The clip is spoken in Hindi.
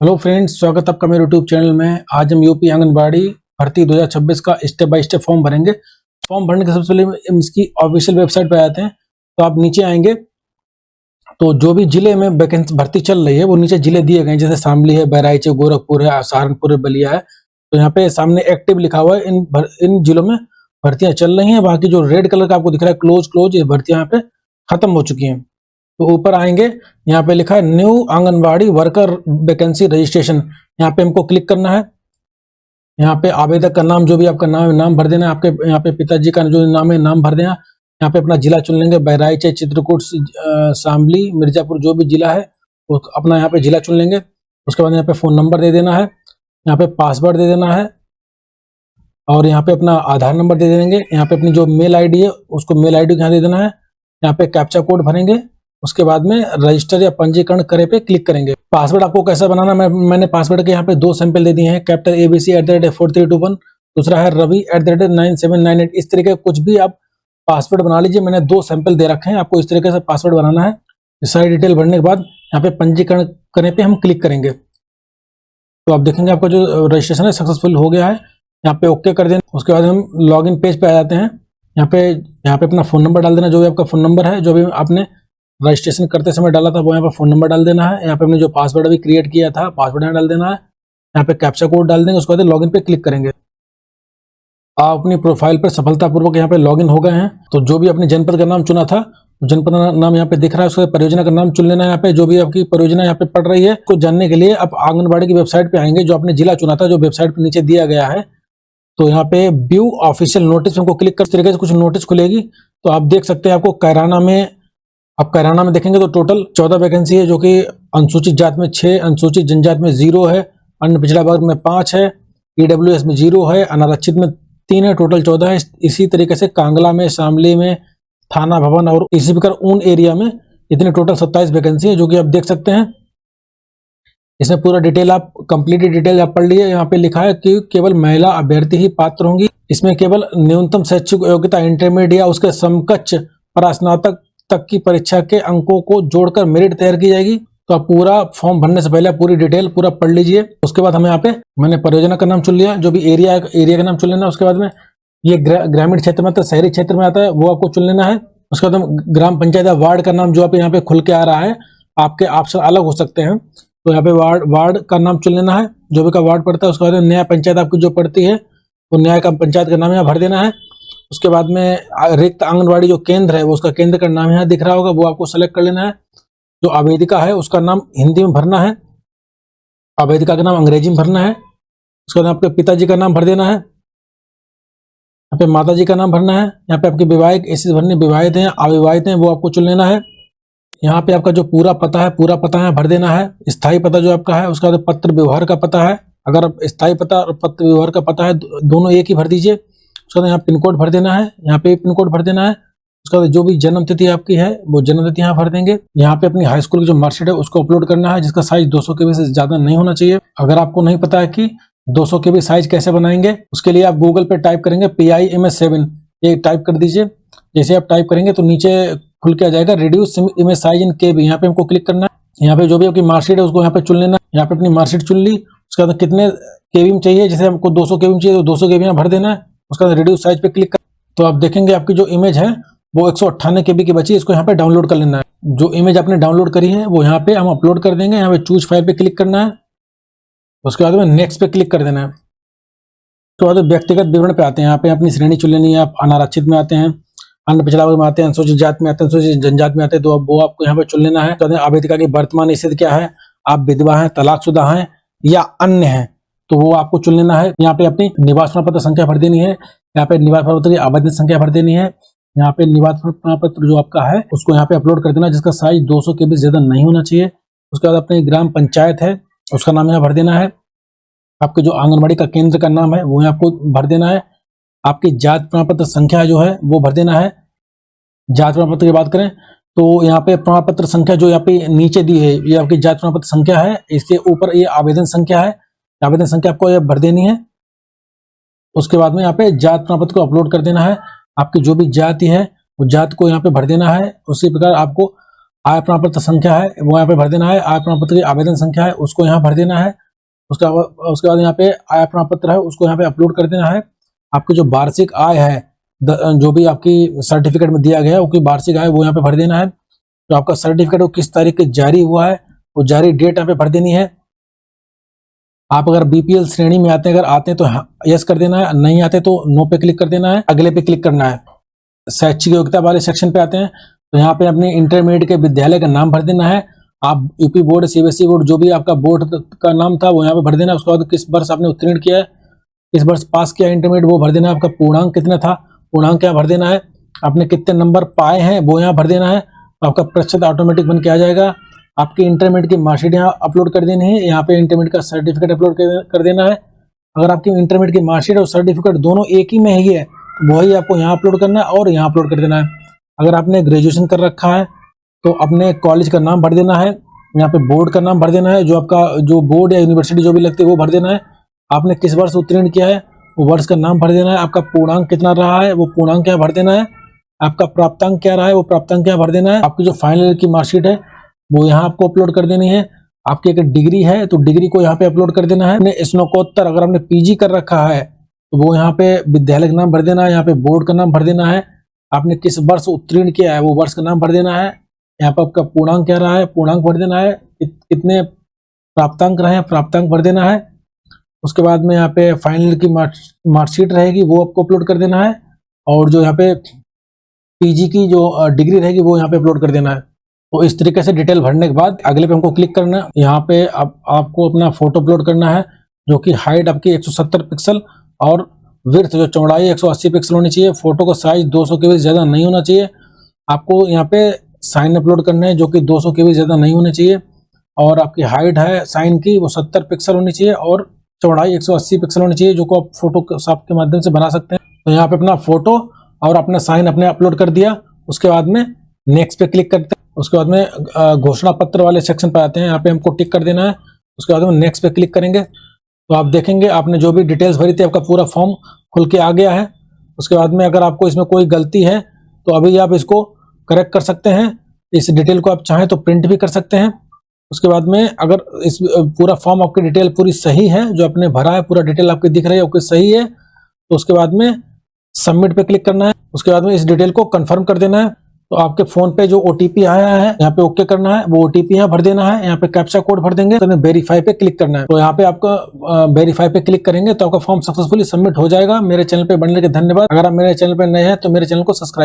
हेलो फ्रेंड्स, स्वागत है आपका मेरे यूट्यूब चैनल में। आज हम यूपी आंगनबाड़ी भर्ती 2026 का स्टेप बाय स्टेप फॉर्म भरेंगे। फॉर्म भरने के सबसे पहले हम इसकी ऑफिशियल वेबसाइट पर आते हैं। तो आप नीचे आएंगे तो जो भी जिले में वैकेंसी भर्ती चल रही है वो नीचे जिले दिए गए हैं, जैसे शामली है, बहराइच है, गोरखपुर है, सहारनपुर है, बलिया है। तो यहाँ पे सामने एक्टिव लिखा हुआ है। इन जिलों में भर्तियां चल रही हैं। बाकी जो रेड कलर का आपको दिख रहा है क्लोज, ये भर्तियां यहाँ पे खत्म हो चुकी हैं। तो ऊपर आएंगे, यहाँ पे लिखा है new anganwadi worker vacancy registration. यहाँ पे हमको क्लिक करना है। यहाँ पे आवेदक का नाम, जो भी आपका नाम है, नाम भर देना है। आपके यहाँ पे पिताजी का जो नाम है नाम भर देना। यहाँ पे अपना जिला चुन लेंगे, बहराइच है, चित्रकूट, शामली, मिर्जापुर, जो भी जिला है वो अपना यहाँ पे जिला चुन लेंगे। उसके बाद यहाँ पे फोन नंबर दे देना है, यहाँ पे पासवर्ड दे देना है और यहाँ पे अपना आधार नंबर दे देंगे। यहाँ पे अपनी जो मेल आईडी है उसको मेल आईडी यहाँ दे देना है। यहाँ पे कैप्चा कोड भरेंगे। उसके बाद में रजिस्टर या पंजीकरण करे पे क्लिक करेंगे। पासवर्ड आपको कैसा बनाना, मैंने पासवर्ड के यहाँ पे 2 सैंपल दे दिए हैं। कैपिटल ABC@4321, दूसरा है रवि@9798। इस तरीके कुछ भी आप पासवर्ड बना लीजिए। मैंने 2 सैंपल दे रखे हैं, आपको इस तरीके से पासवर्ड बनाना है। सारी डिटेल भरने के बाद यहाँ पे पंजीकरण करने पे हम क्लिक करेंगे। तो आप देखेंगे आपका जो रजिस्ट्रेशन है सक्सेसफुल हो गया है। यहाँ पे ओके कर देना। उसके बाद हम लॉग इन पेज पे आ जाते हैं। यहाँ पे अपना फोन नंबर डाल देना, जो भी आपका फोन नंबर है, जो भी आपने रजिस्ट्रेशन करते समय डाला था वो यहाँ पे फोन नंबर डाल देना है। यहाँ पे हमने जो पासवर्ड अभी क्रिएट किया था पासवर्ड यहाँ डाल देना है। यहाँ पे कैप्चा कोड डाल देंगे। उसके बाद लॉगिन पे क्लिक करेंगे। आप अपनी प्रोफाइल पर सफलतापूर्वक यहाँ पे लॉगिन हो गए हैं। तो जो भी अपने जनपद का नाम चुना था, जनपद नाम यहाँ पे दिख रहा है, उसके परियोजना का नाम चुन लेना है। यहाँ पे जो भी आपकी परियोजना यहाँ पे पड़ रही है को जानने के लिए आप आंगनबाड़ी की वेबसाइट पे आएंगे। जो आपने जिला चुना था, जो वेबसाइट पे नीचे दिया गया है, तो यहाँ पे व्यू ऑफिशियल नोटिस को क्लिक कर इस तरीके से कुछ नोटिस खुलेगी। तो आप देख सकते हैं, आपको कैराना में देखेंगे तो टोटल 14 वैकेंसी है, जो कि अनुसूचित जात में 6, अनुसूचित जनजात में 0 है, अन्य पिछड़ा वर्ग में 5 है, EWS में 0 है, अनारक्षित में 3 है, टोटल 14 है। इसी तरीके से कांगला में, शामली में, थाना भवन और इसी प्रकार उन एरिया में इतने टोटल 27 वैकेंसी है, जो कि आप देख सकते हैं। इसमें पूरा डिटेल आप कंप्लीट डिटेल आप पढ़ लिए। यहाँ पे लिखा है कि केवल महिला अभ्यर्थी ही पात्र होंगी। इसमें केवल न्यूनतम शैक्षिक योग्यता इंटरमीडिएट या उसके समकक्ष परास्नातक तक की परीक्षा के अंकों को जोड़कर मेरिट तैयार की जाएगी। तो आप पूरा फॉर्म भरने से पहले पूरी डिटेल पूरा पढ़ लीजिए। उसके बाद हमें यहाँ पे मैंने परियोजना का नाम चुन लिया, जो भी एरिया का नाम चुन लेना। उसके बाद में ये ग्रामीण क्षेत्र में आता है, शहरी क्षेत्र में आता है, वो आपको चुन लेना है। उसके बाद ग्राम पंचायत वार्ड का नाम जो आप यहाँ पे खुल के आ रहा है, आपके ऑप्शन अलग हो सकते हैं। तो यहाँ पे वार्ड का नाम चुन लेना है, जो भी का वार्ड पड़ता है। उसके बाद न्याय पंचायत आपकी जो पड़ती है, वो न्याय का पंचायत का नाम यहाँ भर देना है। उसके बाद में रिक्त आंगनबाड़ी जो केंद्र है, वो उसका केंद्र का नाम यहाँ दिख रहा होगा, वो आपको सेलेक्ट कर लेना है। जो आवेदिका है उसका नाम हिंदी में भरना है, आवेदिका का नाम अंग्रेजी में भरना है। उसके बाद आपके पिताजी का नाम भर देना है, यहाँ पे माताजी का नाम भरना है। यहाँ पे आपके विवाहित ऐसे भरने, विवाहित हैं, अविवाहित हैं, वो आपको चुन लेना है। यहाँ पे आपका जो पूरा पता है भर देना है। स्थायी पता जो आपका है, उसका पत्र व्यवहार का पता है। अगर स्थायी पता और पत्र व्यवहार का पता है दोनों एक ही भर दीजिए। उसके बाद यहाँ पिन कोड भर देना है, यहाँ पे पिन कोड भर देना है। उसके बाद जो भी जन्म तिथि आपकी है वो जन्म तिथि यहाँ भर देंगे। यहाँ पे अपनी हाई स्कूल की जो मार्कशीट है उसको अपलोड करना है, जिसका साइज 200 KB से ज्यादा नहीं होना चाहिए। अगर आपको नहीं पता है कि 200 KB साइज कैसे बनाएंगे, उसके लिए आप गूगल पे टाइप करेंगे PIMS7, ये टाइप कर दीजिए। जैसे आप टाइप करेंगे तो नीचे खुल के आ जाएगा reduce image size in KB, यहाँ पे हमको क्लिक करना है। यहाँ पे जो भी आपकी मार्कशीट है उसको यहाँ पे चुन लेना। यहाँ पे अपनी मार्कशीट चुन ली। उसके बाद कितने KB में चाहिए, जैसे आपको 200 KB में चाहिए तो 200 KB यहाँ भर देना है। उसके बाद रिड्यूस साइज पे क्लिक कर, तो आप देखेंगे आपकी जो इमेज है वो 198 KB की बची है। इसको यहाँ पे डाउनलोड कर लेना है। जो इमेज आपने डाउनलोड करी है वो यहाँ पे हम अपलोड कर देंगे। यहाँ पे चूज फाइल पे क्लिक करना है। उसके बाद में नेक्स्ट पे क्लिक कर देना है। तो बाद व्यक्तिगत विवरण पे आते हैं। यहाँ पे अपनी श्रेणी चुन लेनी है। आप अनारक्षित में आते हैं, अन्य पिछड़ा वर्ग में आते हैं, अनुसूचित जात में आते हैं, अनुसूचित जनजात में आते हैं, तो वो आपको यहाँ पे चुन लेना है। तो आवेदिका की वर्तमान स्थिति क्या है, आप विधवा हैं, तलाकशुदा हैं या अन्य हैं, तो वो आपको चुन लेना है। यहाँ पे अपनी निवास प्रमाण पत्र संख्या भर देनी है। यहाँ पे निवास प्रमाण पत्र की आवेदन संख्या भर देनी है। यहाँ पे निवास प्रमाण पत्र जो आपका है उसको यहाँ पे अपलोड कर देना, जिसका साइज 200 KB से ज्यादा नहीं होना चाहिए। उसके बाद अपनी ग्राम पंचायत है उसका नाम यहाँ भर देना है। आपके जो आंगनबाड़ी का केंद्र का नाम है वो यहाँ आपको भर देना है। आपकी जात प्रमाण पत्र संख्या जो है वो भर देना है। जात प्रमाण पत्र की बात करें तो यहाँ पे प्रमाण पत्र संख्या जो यहाँ पे नीचे दी है, ये आपकी जात प्रमाण पत्र संख्या है। इसके ऊपर ये आवेदन संख्या है, आवेदन संख्या आपको ये भर देनी है। उसके बाद में यहाँ पे जात प्रमाण पत्र को अपलोड कर देना है। आपकी जो भी जाति है वो जात को यहाँ पे भर देना है। उसी प्रकार आपको आय प्रमाण पत्र संख्या है वो यहाँ पे भर देना है। आय प्रमाण पत्र की आवेदन संख्या है उसको यहाँ भर देना है। उसके बाद यहाँ पे आय प्रमाण पत्र है उसको यहाँ पे अपलोड कर देना है। आपकी जो वार्षिक आय है जो भी आपकी सर्टिफिकेट में दिया गया है उसकी वार्षिक आय वो यहाँ पे भर देना है। तो आपका सर्टिफिकेट वो किस तारीख के जारी हुआ है वो जारी डेट यहाँ पे भर देनी है। आप अगर बीपीएल श्रेणी में आते हैं, अगर आते हैं तो यस कर देना है, नहीं आते तो नो पे क्लिक कर देना है, अगले पे क्लिक करना है। शैक्षिक योग्यता वाले सेक्शन पे आते हैं तो यहाँ पे अपने इंटरमीडिएट के विद्यालय का नाम भर देना है। आप यूपी बोर्ड, सीबीएसई बोर्ड, जो भी आपका बोर्ड का नाम था वो यहाँ पे भर देना है। उसके बाद किस वर्ष आपने उत्तीर्ण किया है, किस वर्ष पास किया इंटरमीडिएट वो भर देना है। आपका पूर्णांक कितना था, पूर्णांक यहाँ भर देना है। आपने कितने नंबर पाए हैं वो यहाँ भर देना है। आपका प्रतिशत ऑटोमेटिक बन के आ जाएगा। आपकी इंटरमीडिएट की मार्कशीट यहाँ अपलोड कर देनी है। यहाँ पे इंटरमीडिएट का सर्टिफिकेट अपलोड कर देना है। अगर आपकी इंटरमीडिएट की मार्कशीट और सर्टिफिकेट दोनों एक ही में ही है तो वही आपको यहाँ अपलोड करना है और यहाँ अपलोड कर देना है। अगर आपने ग्रेजुएशन कर रखा है तो अपने कॉलेज का नाम भर देना है। यहाँ पे बोर्ड का नाम भर देना है, जो आपका जो बोर्ड या यूनिवर्सिटी जो भी लगती है वो भर देना है। आपने किस वर्ष उत्तीर्ण किया है वो वर्ष का नाम भर देना है। आपका पूर्णांक कितना रहा है वो पूर्णांक यहाँ भर देना है। आपका प्राप्तांक क्या रहा है वो प्राप्तांक यहाँ भर देना है। आपकी जो फाइनल ईयर की मार्कशीट है वो यहाँ आपको अपलोड कर देनी है। आपकी अगर डिग्री है तो डिग्री को यहाँ पे अपलोड कर देना है। आपने स्नातकोत्तर अगर आपने पीजी कर रखा है तो वो यहाँ पे विद्यालय का नाम भर देना है, यहाँ पे बोर्ड का नाम भर देना है। आपने किस वर्ष उत्तीर्ण किया है वो वर्ष का नाम भर देना है। यहाँ पे आपका पूर्णांक क्या रहा है पूर्णांक भर देना है। कितने प्राप्तांक रहे हैं प्राप्तांक भर देना है। उसके बाद में यहाँ पे फाइनल की मार्कशीट रहेगी वो आपको अपलोड कर देना है। और जो यहाँ पे पीजी की जो डिग्री रहेगी वो यहाँ पे अपलोड कर देना है। तो इस तरीके से डिटेल भरने के बाद अगले पे हमको क्लिक करना है। यहाँ पे आपको अपना फोटो अपलोड करना है, जो कि हाइट आपकी 170 पिक्सल और विड्थ जो चौड़ाई 180 पिक्सल होनी चाहिए। फोटो का साइज 200 के भी ज़्यादा नहीं होना चाहिए। आपको यहाँ पे साइन अपलोड करना है जो कि 200 के भी ज़्यादा नहीं होने चाहिए। और आपकी हाइट है साइन की वो 70 पिक्सल होनी चाहिए और चौड़ाई 180 पिक्सल होनी चाहिए, जो को आप फोटोशॉप के माध्यम से बना सकते हैं। तो यहाँ पे अपना फोटो और अपना साइन अपने अपलोड कर दिया। उसके बाद में नेक्स्ट पे क्लिक करते हैं। उसके बाद में घोषणा पत्र वाले सेक्शन पे आते हैं, यहाँ पे हमको टिक कर देना है। उसके बाद में नेक्स्ट पे क्लिक करेंगे तो आप देखेंगे आपने जो भी डिटेल्स भरी थी आपका पूरा फॉर्म खुल के आ गया है। उसके बाद में अगर आपको इसमें कोई गलती है तो अभी आप इसको करेक्ट कर सकते हैं। इस डिटेल को आप चाहें तो प्रिंट भी कर सकते हैं। उसके बाद में अगर इस पूरा फॉर्म आपकी डिटेल पूरी सही है, जो आपने भरा है पूरा डिटेल आपकी दिख रही है आपकी सही है, तो उसके बाद में सबमिट पे क्लिक करना है। उसके बाद में इस डिटेल को कंफर्म कर देना है। तो आपके फोन पे जो ओटीपी आया है यहाँ पे ओके करना है, वो ओटीपी यहाँ भर देना है। यहाँ पे कैप्चा कोड भर देंगे तो वेरीफाई पे क्लिक करना है। तो यहाँ पे आपका वेरीफाई पे क्लिक करेंगे तो आपका फॉर्म सक्सेसफुली सबमिट हो जाएगा। मेरे चैनल पे बनने के धन्यवाद। अगर आप मेरे चैनल पे नए हैं तो मेरे चैनल को सब्सक्राइब